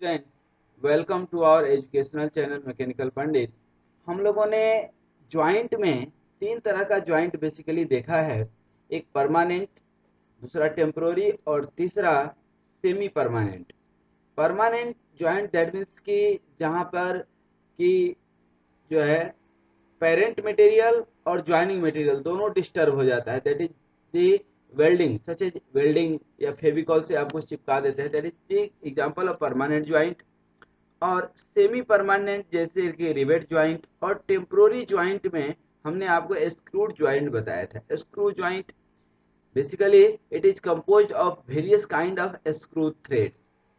Student, welcome to our educational channel mechanical Pandit. हम लोगों ने ज्वाइंट में तीन तरह का ज्वाइंट बेसिकली देखा है। एक परमानेंट, दूसरा टेम्पोररी और तीसरा semi permanent. Permanent joint that means कि जहाँ पर कि जो है पेरेंट मटेरियल और ज्वाइनिंग मटेरियल दोनों डिस्टर्ब हो जाता है, that is the welding, such as welding या फेविकॉल से आप कुछ चिपका देते हैं, that is the example of permanent joint. और सेमी परमानेंट जैसे कि रिवेट ज्वाइंट और टेम्पोररी ज्वाइंट में हमने आपको स्क्रूड ज्वाइंट बताया था। Screw joint basically it is composed of various kind of screw thread,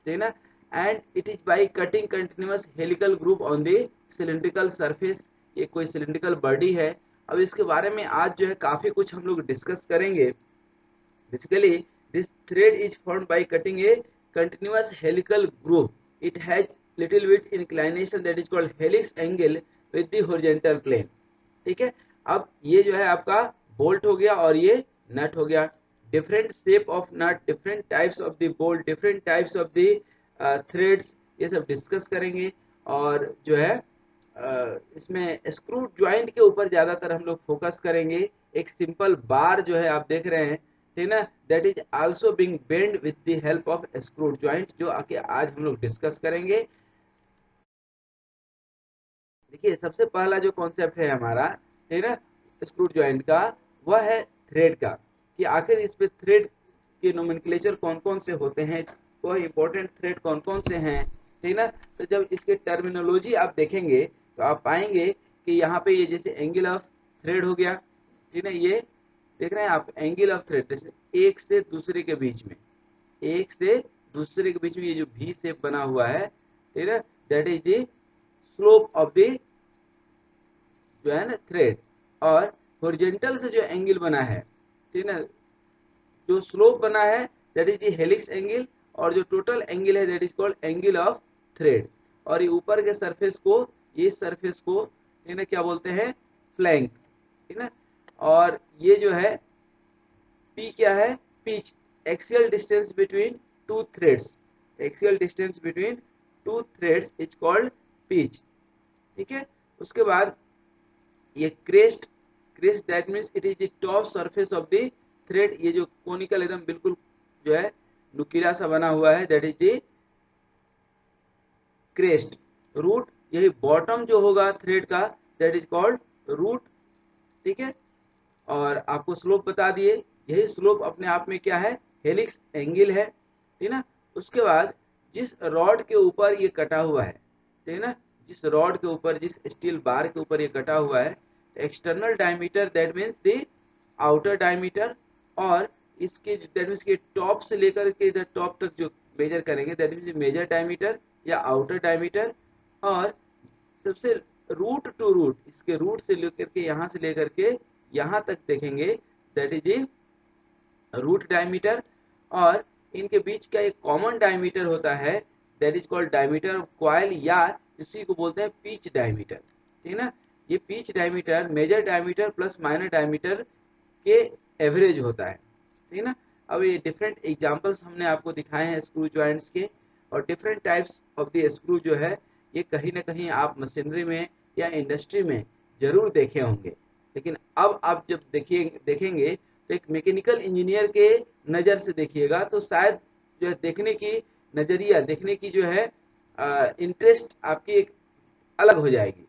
ठीक ना, and it is by cutting continuous helical groove on the cylindrical surface। ये कोई cylindrical body है। अब इसके बारे में आज जो है काफी कुछ हम लोग डिस्कस करेंगे। Basically, this thread is formed by cutting a continuous helical groove. It has little bit inclination that is called helix angle with the horizontal plane। ठीक है, अब ये जो है आपका बोल्ट हो गया और ये नट हो गया। Different shape of nut, different types of the bolt, different types of the threads, ये सब डिस्कस करेंगे। और जो है इसमें स्क्रू ज्वाइंट के ऊपर ज्यादातर हम लोग फोकस करेंगे। एक सिंपल बार जो है आप देख रहे हैं, ठीक ना, that is also being bend with the help of screw joint, जो आके आज हम लोग डिस्कस करेंगे। देखिए, सबसे पहला जो कॉन्सेप्ट है हमारा, ठीक है, स्क्रू जॉइंट का, वह है थ्रेड का, कि आखिर इस पे थ्रेड के नोमेनक्लेचर कौन कौन से होते हैं, वह इंपॉर्टेंट थ्रेड कौन कौन से हैं, ठीक ना। तो जब इसके टर्मिनोलॉजी आप देखेंगे तो आप पाएंगे कि यहाँ पे ये जैसे एंगल ऑफ थ्रेड हो गया, ठीक है, ये देख रहे हैं आप, एंगल ऑफ थ्रेड जैसे एक से दूसरे के बीच में, एक से दूसरे के बीच में ये जो भी शेप बना हुआ है, ठीक है, that is the slope of the जो है ना थ्रेड। और हॉरिजॉन्टल से जो एंगल बना है, ठीक है ना, जो स्लोप बना है that is the helix angle, और जो टोटल एंगल है that is called angle of thread. और ये ऊपर के सरफेस को, ये सरफेस को, ठीक है, क्या बोलते हैं, फ्लैंक, ठीक है। और ये जो है पी क्या है, pitch, axial distance between two threads, axial distance between two threads is called pitch, ठीक है। उसके बाद ये crest, crest that means it is the top surface of the thread, ये जो कोनिकल एकदम बिल्कुल जो है नुकीला सा बना हुआ है, that is the crest. Root, यही बॉटम जो होगा थ्रेड का, दैट इज कॉल्ड रूट, ठीक है। और आपको स्लोप बता दिए, यही स्लोप अपने आप में क्या है, हेलिक्स एंगल है, ठीक ना। उसके बाद जिस रॉड के ऊपर ये कटा हुआ है, ठीक है ना, जिस रॉड के ऊपर, जिस स्टील बार के ऊपर ये कटा हुआ है, external diameter that means the outer diameter, और इसके दैट मीन्स के टॉप से लेकर के इधर टॉप तक जो मेजर करेंगे दैट मीन्स मेजर डायमीटर या आउटर डायमीटर। और सबसे रूट टू रूट, इसके रूट से लेकर के यहाँ से लेकर के यहाँ तक देखेंगे, दैट इज रूट डायमीटर। और इनके बीच का एक कॉमन डायमीटर होता है, that is called diameter of coil, या इसी को बोलते हैं पिच डायमीटर, ठीक है ना। ये pitch diameter major diameter plus minor diameter के एवरेज होता है, ठीक है ना। अब ये डिफरेंट एग्जांपल्स हमने आपको दिखाए हैं स्क्रू जॉइंट्स के, और different types of the screw जो है ये कहीं ना कहीं आप मशीनरी में या इंडस्ट्री में जरूर देखे होंगे। लेकिन अब आप जब देखेंगे तो एक मैकेनिकल इंजीनियर के नज़र से देखिएगा तो शायद जो है देखने की नज़रिया, देखने की जो है इंटरेस्ट आपकी एक अलग हो जाएगी।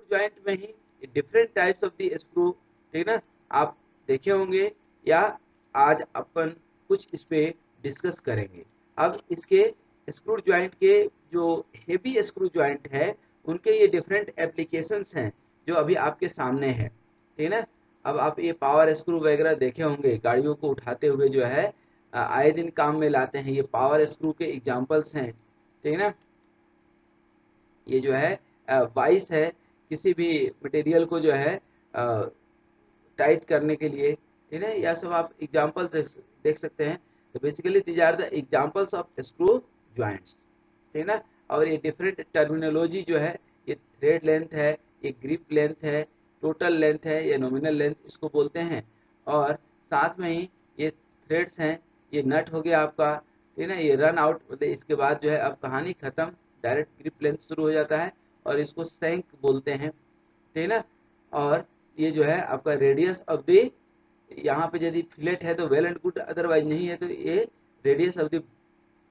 जॉइंट में ही different types of the screw, ठीक है ना, आप देखे होंगे, या आज अपन कुछ इस पे डिस्कस करेंगे। अब इसके स्क्रू जॉइंट के जो हेवी स्क्रू जॉइंट है, उनके ये डिफरेंट एप्लीकेशंस हैं जो अभी आपके सामने है, ठीक है ना। अब आप ये पावर स्क्रू वगैरह देखे होंगे, गाड़ियों को उठाते हुए जो है आए दिन काम में लाते हैं, ये पावर स्क्रू के एग्जांपल्स हैं, ठीक है ना। ये जो है वाइस है, किसी भी मटेरियल को जो है टाइट करने के लिए, ठीक है, यह सब आप एग्जांपल देख सकते हैं। तो basically these are the examples of screw joints, ठीक है ना। और ये डिफरेंट टर्मिनोलॉजी जो है, ये थ्रेड लेंथ है, ये ग्रिप लेंथ है, टोटल लेंथ है, ये नॉमिनल लेंथ इसको बोलते हैं। और साथ में ही ये थ्रेड्स हैं, ये नट हो गया आपका, ठीक है ना। ये रन आउट मतलब इसके बाद जो है अब कहानी खत्म, डायरेक्ट ग्रिप लेंथ शुरू हो जाता है और इसको सैंक बोलते हैं, ठीक है ना। और ये जो है आपका रेडियस ऑफ द, यहाँ पे यदि फिलेट है तो वेल एंड गुड, अदरवाइज नहीं है तो ये रेडियस ऑफ द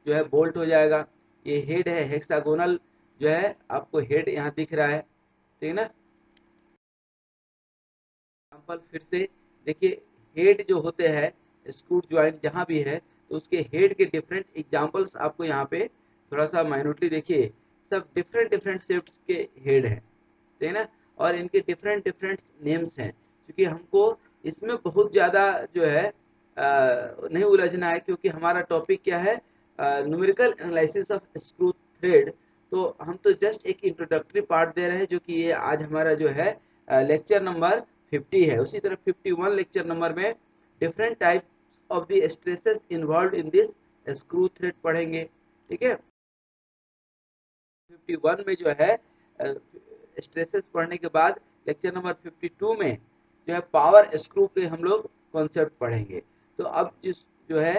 जो है बोल्ट हो जाएगा। ये हेड है, हेक्सागोनल जो है आपको हेड यहाँ दिख रहा है, ठीक है ना। एग्जाम्पल फिर से देखिए, हेड जो होते हैं स्क्रू ज्वाइंट जहाँ भी है तो उसके हेड के डिफरेंट एग्जाम्पल्स आपको यहाँ पे थोड़ा सा माइन्यूटली देखिए, सब डिफरेंट डिफरेंट शेप्स के हेड हैं, ठीक है ना। और इनके डिफरेंट डिफरेंट नेम्स हैं, क्योंकि हमको इसमें बहुत ज़्यादा जो है नहीं उलझना है, क्योंकि हमारा टॉपिक क्या है, numerical analysis of screw thread. तो हम तो जस्ट एक इंट्रोडक्टरी पार्ट दे रहे हैं, जो कि ये आज हमारा जो है लेक्चर नंबर 50 है। उसी तरह 51 लेक्चर नंबर में different types of the stresses involve in this screw thread पढ़ेंगे, ठीक है। 51 में जो है स्ट्रेसेस पढ़ने के बाद लेक्चर नंबर 52 में जो है पावर स्क्रू के हम लोग कॉन्सेप्ट पढ़ेंगे। तो अब जिस जो है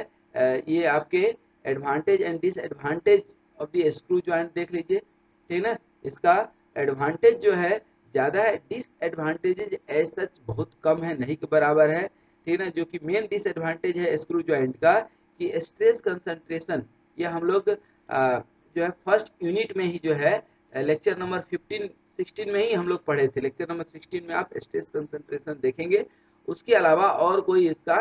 ये आपके advantage and disadvantage of the screw joint देख लीजिए, ठीक है ना। इसका एडवांटेज जो है ज़्यादा है, डिसएडवांटेजेज एज सच बहुत कम है, नहीं के बराबर है, ठीक है ना। जो कि मेन डिसएडवांटेज है स्क्रू जॉइंट का कि स्ट्रेस कंसंट्रेशन, ये हम लोग जो है फर्स्ट यूनिट में ही जो है लेक्चर नंबर 16 में ही हम लोग पढ़े थे। लेक्चर नंबर 16 में आप स्ट्रेस कंसंट्रेशन देखेंगे, उसके अलावा और कोई इसका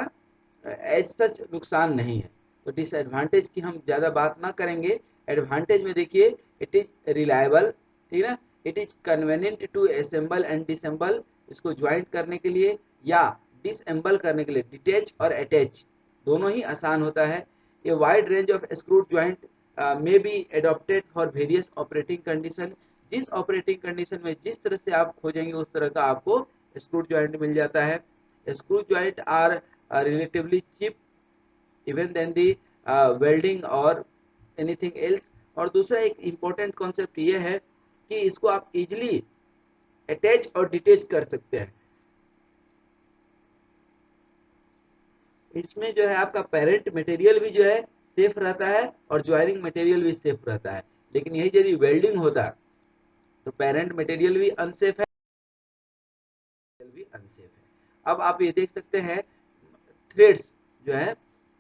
एज सच नुकसान नहीं है। तो डिसएडवांटेज की हम ज़्यादा बात ना करेंगे। एडवांटेज में देखिए, इट इज रिलायबल, ठीक है ना। It is convenient to assemble and dissemble, इसको ज्वाइंट करने के लिए या डिसएम्बल करने के लिए, डिटेच और अटैच दोनों ही आसान होता है। ये wide range of screw joint may be adopted for various operating condition। जिस ऑपरेटिंग कंडीशन में जिस तरह से आप खोजेंगे उस तरह का आपको स्क्रू जॉइंट मिल जाता है। Screw joint are relatively cheap even then the welding और एनीथिंग एल्स। और दूसरा एक इम्पोर्टेंट कॉन्सेप्ट ये है कि इसको आप इजिली अटैच और डिटेच कर सकते हैं। इसमें जो है आपका पेरेंट मटेरियल भी जो है सेफ रहता है और ज्वायरिंग मटेरियल भी सेफ रहता है। लेकिन यही यदि वेल्डिंग होता तो पेरेंट मटेरियल भी अनसेफ है, भी अनसेफ है। अब आप ये देख सकते हैं थ्रेड्स जो है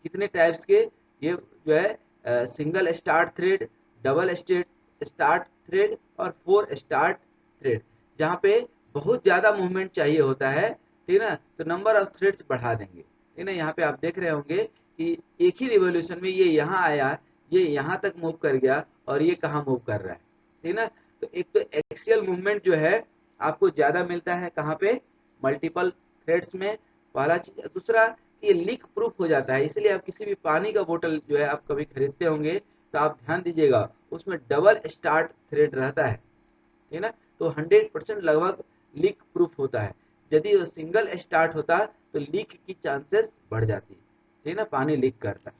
कितने टाइप्स के, ये जो है single start thread, double start thread और 4 स्टार्ट थ्रेड। जहाँ पे बहुत ज़्यादा मूवमेंट चाहिए होता है, ठीक है ना, तो नंबर ऑफ थ्रेड्स बढ़ा देंगे, ठीक है ना। यहाँ पे आप देख रहे होंगे कि एक ही रिवोल्यूशन में ये यहाँ आया, ये यहाँ तक मूव कर गया और ये कहाँ मूव कर रहा है, ठीक है ना। तो एक तो एक्सियल मूवमेंट जो है आपको ज़्यादा मिलता है कहाँ पे, मल्टीपल थ्रेड्स में, पहला चीज। दूसरा, ये लीक प्रूफ हो जाता है, इसलिए आप किसी भी पानी का बोतल जो है आप कभी खरीदते होंगे तो आप ध्यान दीजिएगा उसमें डबल स्टार्ट थ्रेड रहता है, ठीक है ना। तो 100% लगभग लीक प्रूफ होता है। यदि वो सिंगल स्टार्ट होता तो लीक की चांसेस बढ़ जाती, ठीक है ना, पानी लीक करता।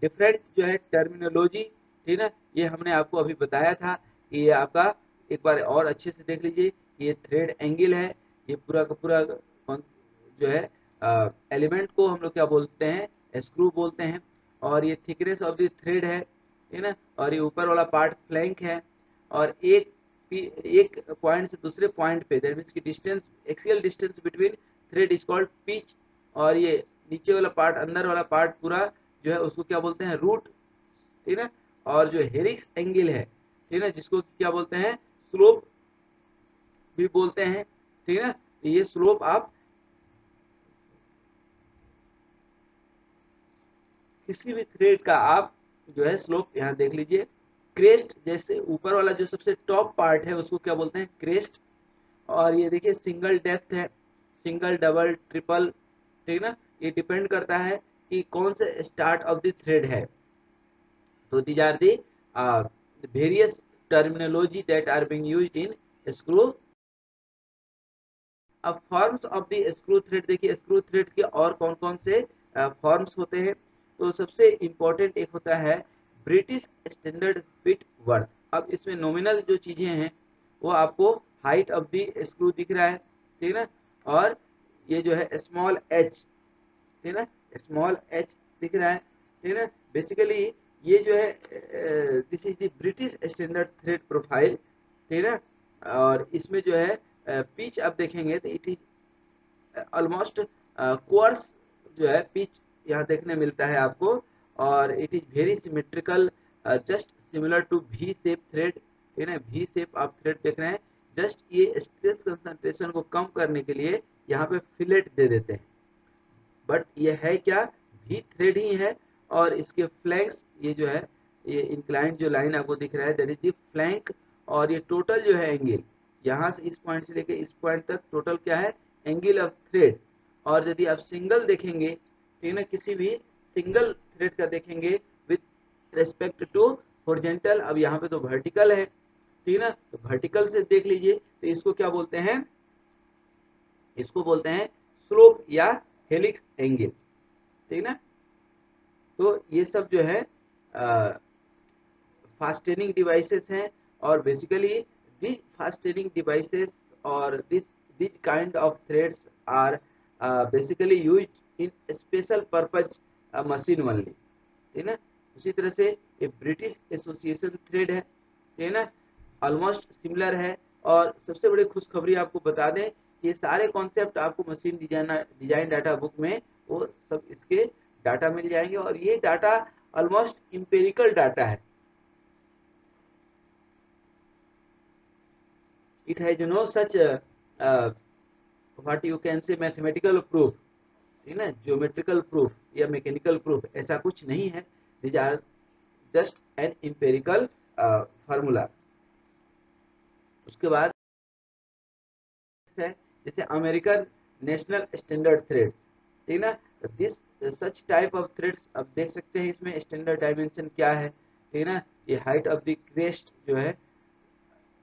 डिफरेंट जो है टर्मिनोलॉजी, ठीक है ना, ये हमने आपको अभी बताया था कि ये आपका एक बार और अच्छे से देख लीजिए। ये थ्रेड एंगल है, ये पूरा का पूरा जो है एलिमेंट को हम लोग क्या बोलते हैं, स्क्रू बोलते हैं। और ये थिकनेस ऑफ द थ्रेड है, ठीक है ना। और ये ऊपर वाला पार्ट फ्लैंक है। और एक पॉइंट से दूसरे पॉइंट पे, दैट मीन्स की distance, axial distance between thread is called pitch. और ये नीचे वाला पार्ट, अंदर वाला पार्ट पूरा जो है उसको क्या बोलते हैं, रूट, ठीक है ना। और जो हेरिक्स एंगल है, ठीक है ना, जिसको क्या बोलते हैं, स्लोप भी बोलते हैं, ठीक है ना। ये स्लोप आप किसी भी थ्रेड का आप जो है स्लोप यहाँ देख लीजिए। क्रेस्ट, जैसे ऊपर वाला जो सबसे टॉप पार्ट है उसको क्या बोलते हैं, क्रेस्ट। और ये देखिए सिंगल डेप्थ है, सिंगल डबल ट्रिपल, ठीक है ना। ये डिपेंड करता है कि कौन से स्टार्ट ऑफ द थ्रेड है। तो these are the various terminology that are being used in screw। अब forms of the screw thread देखिए, स्क्रू थ्रेड के और कौन कौन से फॉर्म्स होते हैं। तो सबसे इम्पोर्टेंट एक होता है ब्रिटिश स्टैंडर्ड फिट वर्थ। अब इसमें नॉमिनल जो चीजें हैं वो आपको हाइट ऑफ द स्क्रू दिख रहा है, ठीक है ना। और ये जो है स्मॉल एच, ठीक है ना, स्मॉल एच दिख रहा है, ठीक है। बेसिकली ये जो है this is the British standard thread profile, ठीक है। और इसमें जो है पिच आप देखेंगे तो इट इज ऑलमोस्ट कोर्स जो है पिच यहाँ देखने मिलता है आपको, और it is very symmetrical, just similar to V shape thread, ठीक है। वी शेप आप थ्रेड देख रहे हैं, जस्ट ये स्ट्रेस कंसंट्रेशन को कम करने के लिए यहाँ पे फिलेट दे देते हैं, बट ये है क्या, वी थ्रेड ही है। और इसके फ्लैंक्स ये जो है, ये इंक्लाइंड जो लाइन आपको दिख रहा है दैट इज दी फ्लैंक, और ये टोटल जो है एंगल यहाँ से इस पॉइंट से लेके इस पॉइंट तक टोटल क्या है, एंगल ऑफ थ्रेड। और यदि आप सिंगल देखेंगे, ठीक है ना, किसी भी सिंगल थ्रेड का देखेंगे विथ रेस्पेक्ट टू हॉरिजॉन्टल, अब यहाँ पे तो वर्टिकल है, ठीक है ना, तो वर्टिकल से देख लीजिए तो इसको क्या बोलते हैं, इसको बोलते हैं स्लोप या हेलिक्स एंगल, ठीक ना। तो ये सब जो है फास्टेनिंग डिवाइसेस हैं, और बेसिकली दिस फास्टेनिंग डिवाइसेस और this kind of threads are basically used in special purpose machine only, ठीक है। उसी तरह से ये ब्रिटिश एसोसिएशन थ्रेड है, ठीक है ना, ऑलमोस्ट सिमिलर है। और सबसे बड़ी खुशखबरी आपको बता दें, ये सारे कॉन्सेप्ट आपको मशीन डिजाइन डाटा बुक में वो सब इसके डाटा मिल जाएंगे, और ये डाटा ऑलमोस्ट इंपेरिकल डाटा है, it has no such what you can say mathematical proof, ठीक है ना, ज्योमेट्रिकल प्रूफ या मैकेनिकल प्रूफ, ऐसा कुछ नहीं है। These are just an empirical formula. उसके बाद है जैसे अमेरिकन नेशनल स्टैंडर्ड थ्रेड्स, ठीक ना, this such type of threads अब देख सकते हैं इसमें स्टैंडर्ड डायमेंशन क्या है, ठीक ना। ये हाइट ऑफ द क्रेस्ट जो है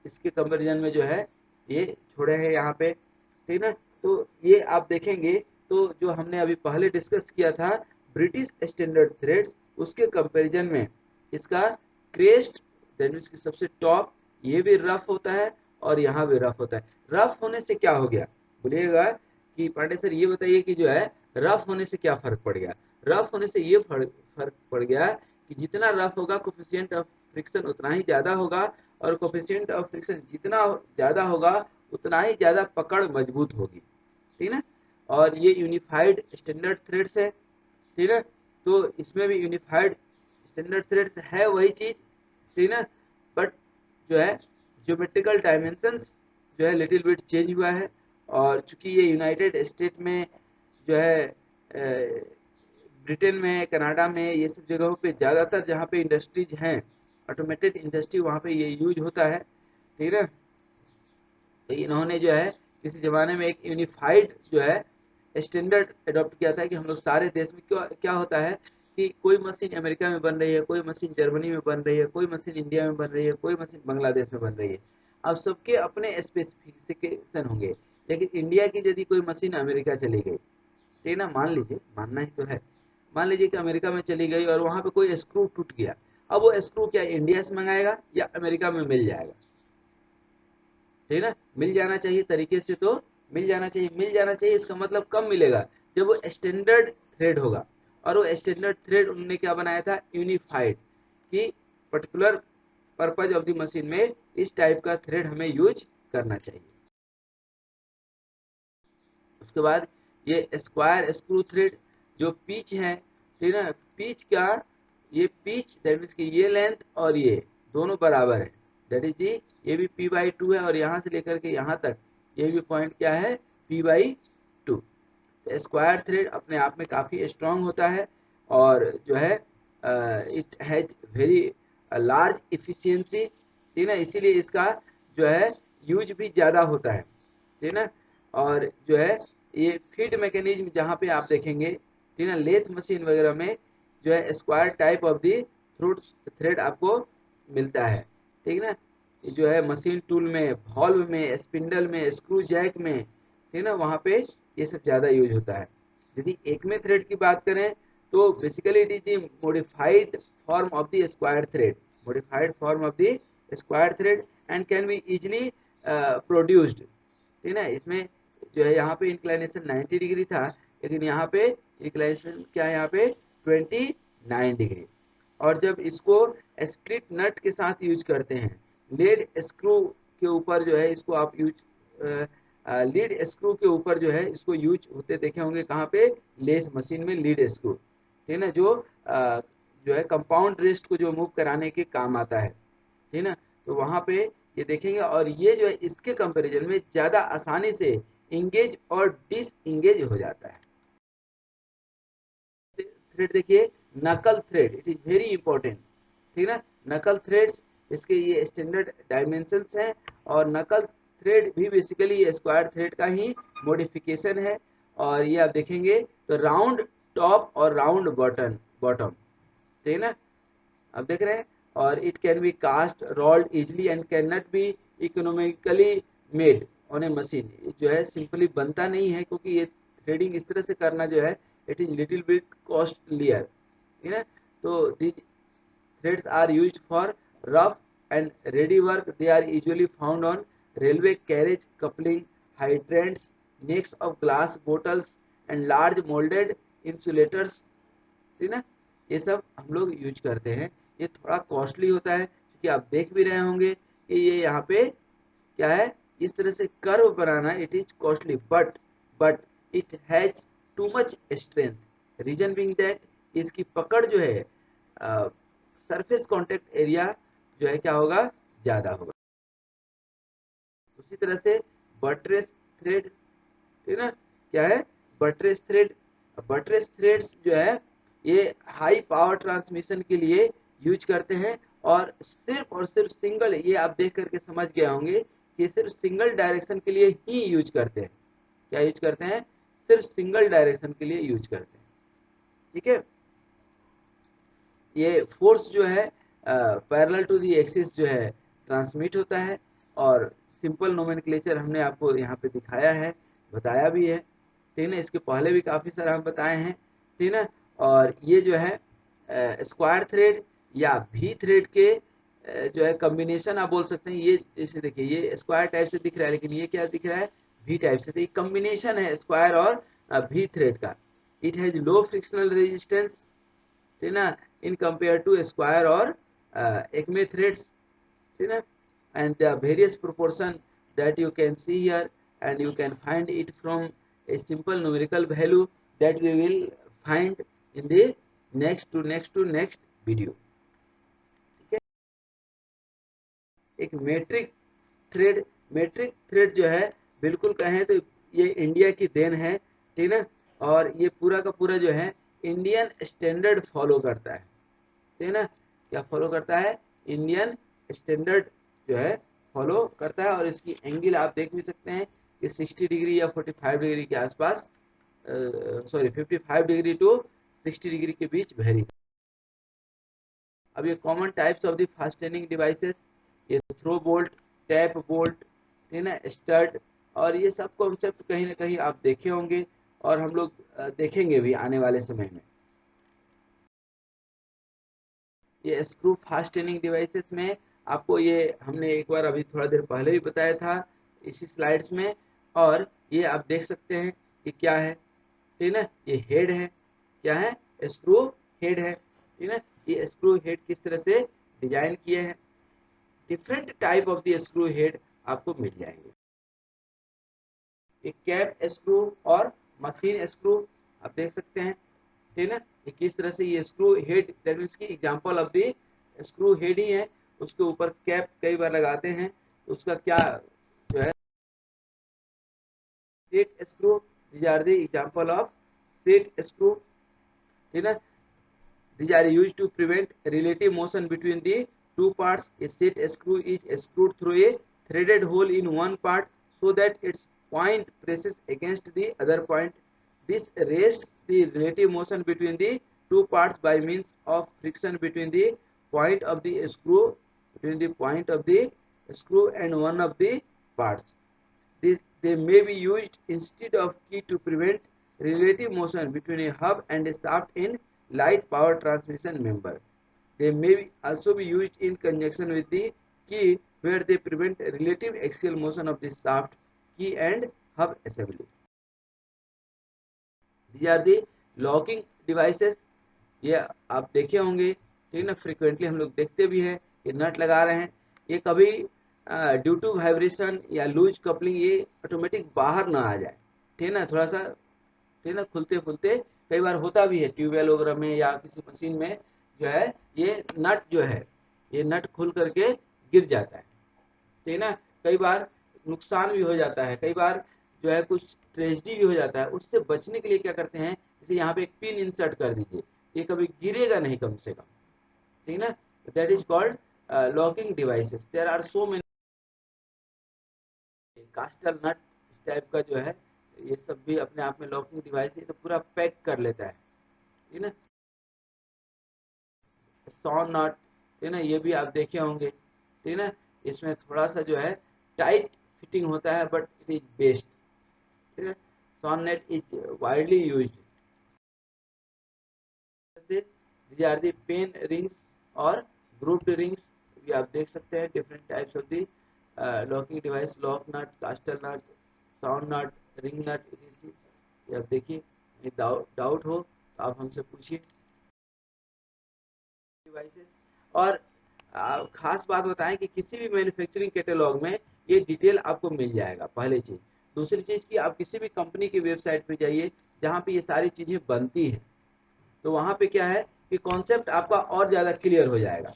इसके कंपैरिजन में जो है ये छोड़े हैं यहाँ पे, ठीक ना। तो ये आप देखेंगे तो जो हमने अभी पहले डिस्कस किया था ब्रिटिश स्टैंडर्ड थ्रेड्स, उसके कंपैरिजन में इसका क्रेस्ट दैट मीन्स की सबसे टॉप ये भी रफ होता है और यहाँ भी रफ होता है। रफ होने से क्या हो गया बोलिएगा कि पांडे सर ये बताइए कि जो है रफ होने से क्या फर्क पड़ गया। रफ होने से ये फर्क पड़ गया कि जितना रफ होगा कोफिशिएंट ऑफ फ्रिक्शन उतना ही ज्यादा होगा, और कोफिशिएंट ऑफ फ्रिक्शन जितना ज्यादा होगा उतना ही ज्यादा पकड़ मजबूत होगी, ठीक है। और ये यूनिफाइड स्टैंडर्ड थ्रेड्स है, ठीक है। तो इसमें भी यूनिफाइड स्टैंडर्ड थ्रेड्स है वही चीज, ठीक है, बट जो है ज्योमेट्रिकल डायमेंशंस जो है लिटिल बिट चेंज हुआ है। और चूंकि ये यूनाइटेड स्टेट में जो है ब्रिटेन में, कनाडा में, ये सब जगहों पे ज़्यादातर जहाँ पे इंडस्ट्रीज हैं ऑटोमेटेड इंडस्ट्री वहाँ पे ये यूज होता है, ठीक है। तो इन्होंने जो है किसी ज़माने में एक यूनिफाइड जो है स्टैंडर्ड अडॉप्ट किया था कि हम लोग सारे देश में क्या होता है कि कोई मशीन अमेरिका में बन रही है, कोई मशीन जर्मनी में बन रही है, कोई मशीन इंडिया में बन रही है, कोई मशीन बांग्लादेश में बन रही है। अब सबके अपने स्पेसिफिकेशन होंगे, लेकिन इंडिया की यदि कोई मशीन अमेरिका चली गई, ठीक ना, मान लीजिए, मानना ही तो है, मान लीजिए कि अमेरिका में चली गई और वहाँ पे कोई स्क्रू टूट गया, अब वो स्क्रू क्या इंडिया से मंगाएगा या अमेरिका में मिल जाएगा, ठीक है ना। मिल जाना चाहिए तरीके से, तो मिल जाना चाहिए, मिल जाना चाहिए इसका मतलब कब मिलेगा, जब वो स्टैंडर्ड थ्रेड होगा। और वो स्टैंडर्ड थ्रेड उन्होंने क्या बनाया था, यूनिफाइड, कि particular purpose of the machine में इस टाइप का थ्रेड हमें यूज करना चाहिए। उसके बाद ये स्क्वायर स्क्रू थ्रेड जो पिच है, ठीक है ना, पिच का ये पिच दैट मीन्स कि ये लेंथ और ये दोनों बराबर है, दैट इज जी, ये भी p/2 है, और यहाँ से लेकर के यहाँ तक ये भी पॉइंट क्या है, p/2। तो स्क्वायर थ्रेड अपने आप में काफ़ी स्ट्रांग होता है, और जो है it has very large efficiency, ठीक है ना, इसीलिए इसका जो है यूज भी ज़्यादा होता है, ठीक है ना। और जो है ये फीड मैकेनिज्म जहाँ पे आप देखेंगे, ठीक है ना, लेथ मशीन वगैरह में जो है square type of the thread आपको मिलता है, ठीक है ना। ये जो है मशीन टूल में, वॉल्व में, स्पिंडल में, स्क्रू जैक में, ठीक है ना, वहाँ पे ये सब ज़्यादा यूज होता है। यदि एक में थ्रेड की बात करें तो basically it is the modified form of the square thread, modified form of the square thread, and can be easily produced, ठीक है ना। इसमें जो है यहाँ पे इंक्लाइनेशन 90 डिग्री था, लेकिन यहाँ पे इंक्लाइनेशन क्या है, यहाँ पे 29 डिग्री। और जब इसको स्प्लिट नट के साथ यूज करते हैं, लीड स्क्रू के ऊपर जो है इसको आप यूज लीड स्क्रू के ऊपर जो है इसको यूज होते देखे होंगे, कहाँ पे, लेथ मशीन में लीड स्क्रू, ठीक है ना, जो है कंपाउंड रेस्ट को जो मूव कराने के काम आता है, ठीक है ना। तो वहां पे ये देखेंगे, और ये जो है इसके कंपैरिजन में ज्यादा आसानी से इंगेज और डिस इंगेज हो जाता है। थ्रेड देखिए, नकल thread, it is very important, ठीक है ना। नकल थ्रेड्स, इसके ये स्टैंडर्ड डायमेंशंस हैं, और नकल थ्रेड भी बेसिकली ये स्क्वायर थ्रेड का ही मॉडिफिकेशन है। और ये आप देखेंगे तो राउंड टॉप और राउंड बॉटम, ठीक है ना, आप देख रहे हैं। और it can be cast rolled easily and can not be economically made on a machine, जो है सिंपली बनता नहीं है, क्योंकि ये थ्रेडिंग इस तरह से करना जो है it is little bit costlier, ठीक है। तो these threads are used for rough and ready work. They are usually found on railway carriage coupling, hydrants, necks of glass bottles and large molded insulators, ठीक है ना। ये सब हम लोग यूज करते हैं। ये थोड़ा कॉस्टली होता है, क्योंकि आप देख भी रहे होंगे कि ये यहाँ पे क्या है, इस तरह से कर्व बनाना it is costly, but it has too much strength. Reason being that इसकी पकड़ जो है, सरफेस कांटेक्ट एरिया जो है क्या होगा, ज्यादा होगा। उसी तरह से बट्रेस थ्रेड, ठीक है ना, क्या है, बट्रेस थ्रेड। बट्रेस थ्रेड्स जो है ये हाई पावर ट्रांसमिशन के लिए यूज करते हैं, और सिर्फ सिंगल, ये आप देख करके समझ गए होंगे कि सिर्फ सिंगल डायरेक्शन के लिए ही यूज करते हैं। क्या यूज करते हैं, सिर्फ सिंगल डायरेक्शन के लिए यूज करते हैं, ठीक है। ये फोर्स जो है पैरेलल टू दी एक्सिस जो है ट्रांसमिट होता है, और सिंपल नोमेनक्लेचर हमने आपको यहाँ पे दिखाया है, बताया भी है, ठीक है ना। इसके पहले भी काफ़ी सारा हम बताए हैं, ठीक है ना। और ये जो है स्क्वायर थ्रेड या भी थ्रेड के जो है कम्बिनेशन आप बोल सकते हैं। ये जैसे देखिए, ये स्क्वायर टाइप से दिख रहा है, लेकिन ये क्या दिख रहा है, भी टाइप से। तो ये कम्बिनेशन है स्क्वायर और भी थ्रेड का। It has low frictional resistance, ठीक है ना, in compared to square or acme threads, ठीक है ना। and the various proportion that you can see here, and you can find it from a simple numerical value that we will find in the next video, ठीक है। एक metric thread जो है, बिल्कुल कहें तो ये इंडिया की देन है, ठीक है ना। और ये पूरा का पूरा जो है इंडियन स्टैंडर्ड फॉलो करता है, ठीक है ना। क्या फॉलो करता है, इंडियन स्टैंडर्ड जो है फॉलो करता है। और इसकी एंगल आप देख भी सकते हैं कि 60 डिग्री या 45 डिग्री के आसपास, सॉरी 55 डिग्री टू 60 डिग्री के बीच वेरी। अब ये common types of the fastening devices, ये थ्रो बोल्ट, टैप बोल्ट, ठीक है ना, स्टड, और ये सब कॉन्सेप्ट कहीं ना कहीं आप देखे होंगे, और हम लोग देखेंगे भी आने वाले समय में। ये स्क्रू फास्टेनिंग डिवाइसेस में आपको ये हमने एक बार अभी थोड़ा देर पहले भी बताया था इसी स्लाइड्स में। और ये आप देख सकते हैं कि क्या है, ठीक है ना, ये हेड है, क्या है, स्क्रू हेड है, ठीक है ना। ये स्क्रू हेड किस तरह से डिजाइन किए हैं, different type of the screw head आपको मिल जाएंगे। एक कैप स्क्रू और मशीन स्क्रू आप देख सकते हैं, ठीक है ना। ये किस तरह से ये स्क्रू हेड, दैट मीन्स की example of the screw head ही है, उसके ऊपर कैप कई बार लगाते हैं, तो उसका क्या जो है, set screw, these are the example of set screw, ठीक है ना। These are used to prevent relative motion between the two parts. A set screw is screwed through a threaded hole in one part so that its point presses against the other point. This rests the relative motion between the two parts by means of friction between the point of the screw and one of the parts. They may be used instead of key to prevent relative motion between a hub and a shaft in light power transmission member. They may also be used in conjunction with the key, where they prevent relative axial motion of the shaft, key and hub assembly. These are the locking devices. ये आप देखे होंगे, ठीक ना, frequently हम लोग देखते भी हैं, ये नट लगा रहे हैं, ये कभी ड्यू टू वाइब्रेशन या लूज कपलिंग ये ऑटोमेटिक बाहर ना आ जाए, ठीक ना, थोड़ा सा, ठीक ना, खुलते खुलते कई बार होता भी है ट्यूबवेल वगैरह में या किसी मशीन में जो है ये नट जो है ये नट खुल करके गिर जाता है, ठीक ना, कई बार नुकसान भी हो जाता है, कई बार जो है कुछ ट्रेजेडी भी हो जाता है। उससे बचने के लिए क्या करते हैं, जैसे यहाँ पे एक पिन इंसर्ट कर दीजिए, ये कभी गिरेगा नहीं कम से कम, ठीक ना, that is called locking devices. There are so many castle nut इस टाइप का जो है, ये सब भी अपने आप में लॉकिंग डिवाइस है, तो पूरा पैक कर लेता है, ठीक ना। सॉ नट, ठीक ना, ये भी आप देखे होंगे, ठीक ना, इसमें थोड़ा सा जो है टाइट फिटिंग होता है बट इट इज बेस्ट, ठीक है। Saw nut is widely used, these are the pen rings और ग्रुप्ड रिंग्स भी आप देख सकते हैं, different types of the locking device, lock nut, castle nut, sound nut, ring nut, ये आप देखिए। डाउट हो तो आप हमसे पूछिए। डिवाइसेस और खास बात बताएं कि किसी भी मैन्युफैक्चरिंग कैटलॉग में ये डिटेल आपको मिल जाएगा, पहली चीज। दूसरी चीज कि आप किसी भी कंपनी की वेबसाइट पे जाइए जहाँ पे ये सारी चीजें बनती है, तो वहाँ पे क्या है कि कॉन्सेप्ट आपका और ज़्यादा क्लियर हो जाएगा,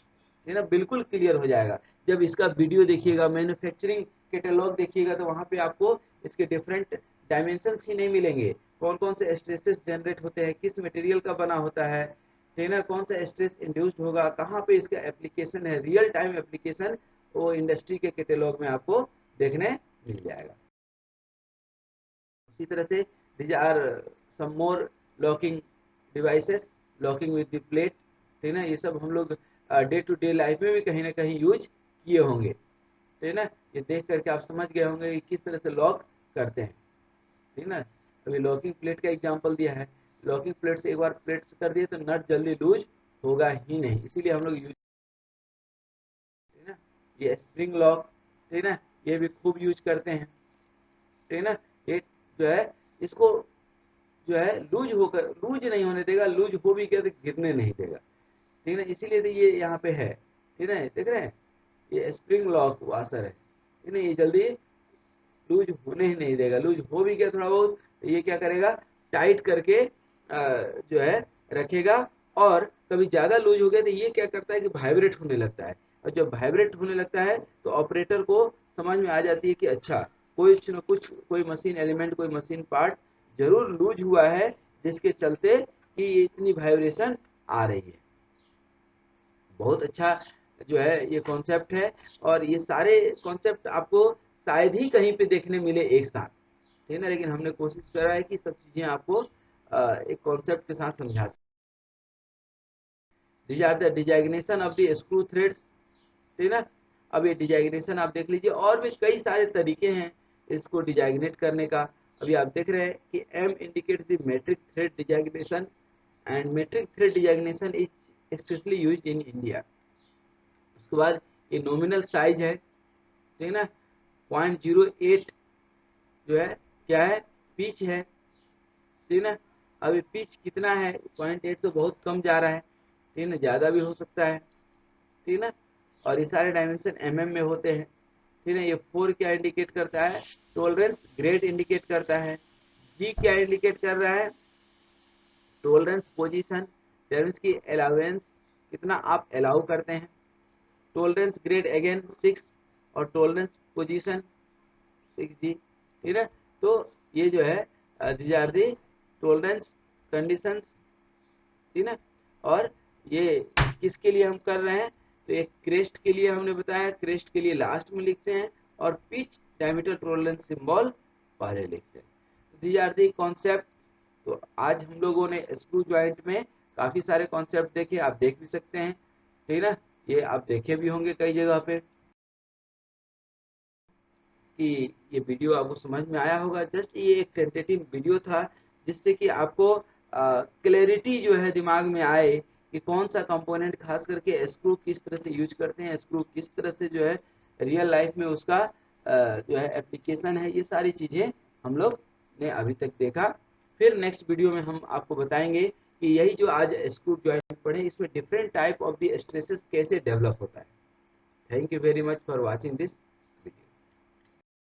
है ना, बिल्कुल क्लियर हो जाएगा। जब इसका वीडियो देखिएगा, मैन्युफैक्चरिंग कैटलॉग देखिएगा, तो वहाँ पे आपको इसके डिफरेंट डायमेंशंस ही नहीं मिलेंगे, कौन कौन से स्ट्रेसेस जनरेट होते हैं, किस मटेरियल का बना होता है, ठीक ना, कौन सा स्ट्रेस इंड्यूस्ड होगा, कहाँ पे इसका एप्लीकेशन है, रियल टाइम एप्लीकेशन वो इंडस्ट्री के कैटलॉग में आपको देखने मिल जाएगा। उसी तरह से these are some more locking devices, locking with the plate, ठीक ना, ये सब हम लोग डे टू डे लाइफ में भी कहीं ना कहीं यूज किए होंगे, ठीक ना। ये देख करके आप समझ गए होंगे कि किस तरह से लॉक करते हैं, ठीक ना। अभी लॉकिंग प्लेट का एग्जांपल दिया है, लॉकिंग प्लेट से एक बार प्लेट से कर दिए तो नट जल्दी लूज होगा ही नहीं, इसीलिए हम लोग यूज, ठीक ना। ये स्प्रिंग लॉक, ठीक ना, ये भी खूब यूज करते हैं, ठीक ना। ये जो है इसको जो है लूज नहीं होने देगा, लूज हो भी गया तो गिरने नहीं देगा, ठीक है ना, इसीलिए तो ये यहाँ पे है, ठीक है, देख रहे हैं, ये स्प्रिंग लॉक वाशर है, ठीक है, ये जल्दी लूज होने ही नहीं देगा, लूज हो भी गया थोड़ा बहुत तो ये क्या करेगा, टाइट करके जो है रखेगा, और कभी ज्यादा लूज हो गया तो ये क्या करता है कि वाइब्रेट होने लगता है, और जब वाइब्रेट होने लगता है तो ऑपरेटर को समझ में आ जाती है कि अच्छा कुछ न कुछ कोई मशीन एलिमेंट, कोई मशीन पार्ट जरूर लूज हुआ है, जिसके चलते कि इतनी वाइब्रेशन आ रही है। बहुत अच्छा जो है ये कॉन्सेप्ट है, और ये सारे कॉन्सेप्ट आपको शायद ही कहीं पे देखने मिले एक साथ, ठीक है ना, लेकिन हमने कोशिश करा है कि सब चीजें आपको एक कॉन्सेप्ट के साथ समझा सकें। these are the designation of the screw threads, ठीक ना। अब ये डिजाइनेशन आप देख लीजिए, और भी कई सारे तरीके हैं इसको डिजाइनेट करने का। अभी आप देख रहे हैं कि M indicates the metric thread designation, and metric thread designation is specially used in India. उसके बाद ये नॉमिनल साइज है, ठीक ना, 0.08 जो है क्या है, पिच है, ठीक ना। अभी पिच कितना है, 0.8 तो बहुत कम जा रहा है, ठीक ना, ज़्यादा भी हो सकता है, ठीक ना। और ये सारे डायमेंशन mm में होते हैं, ठीक है। ये 4 क्या इंडिकेट करता है, टॉलरेंस ग्रेड इंडिकेट करता है। G क्या इंडिकेट कर रहा है, टॉलरेंस पोजीशन, दैट की अलाउंस, कितना आप अलाउ करते हैं। टॉलरेंस ग्रेड अगेन 6, और टॉलरेंस पोजीशन 6G, ठीक है। तो ये जो है these are the tolerance conditions, ठीक है। और ये किसके लिए हम कर रहे हैं, तो एक क्रेस्ट के लिए हमने बताया, क्रेस्ट के लिए लास्ट में लिखते हैं, और पिच डायमीटर टॉलरेंस सिंबल पहले लिखते हैं। तो दीज आर दी कॉन्सेप्ट। तो आज हम लोगों ने स्क्रू जॉइंट में काफी सारे कॉन्सेप्ट देखे, आप देख भी सकते हैं, ठीक है ना, ये आप देखे भी होंगे कई जगह पे, कि ये वीडियो आपको समझ में आया होगा। जस्ट ये एक टेंटेटिव वीडियो था, जिससे कि आपको क्लैरिटी जो है दिमाग में आए कि कौन सा कंपोनेंट, खास करके स्क्रू किस तरह से यूज करते हैं, स्क्रू किस तरह से जो है रियल लाइफ में उसका जो है एप्लीकेशन है, ये सारी चीज़ें हम लोग ने अभी तक देखा। फिर नेक्स्ट वीडियो में हम आपको बताएंगे कि यही जो आज स्क्रू जॉइंट पढ़े इसमें different type of the stresses कैसे डेवलप होता है। Thank you very much for watching this.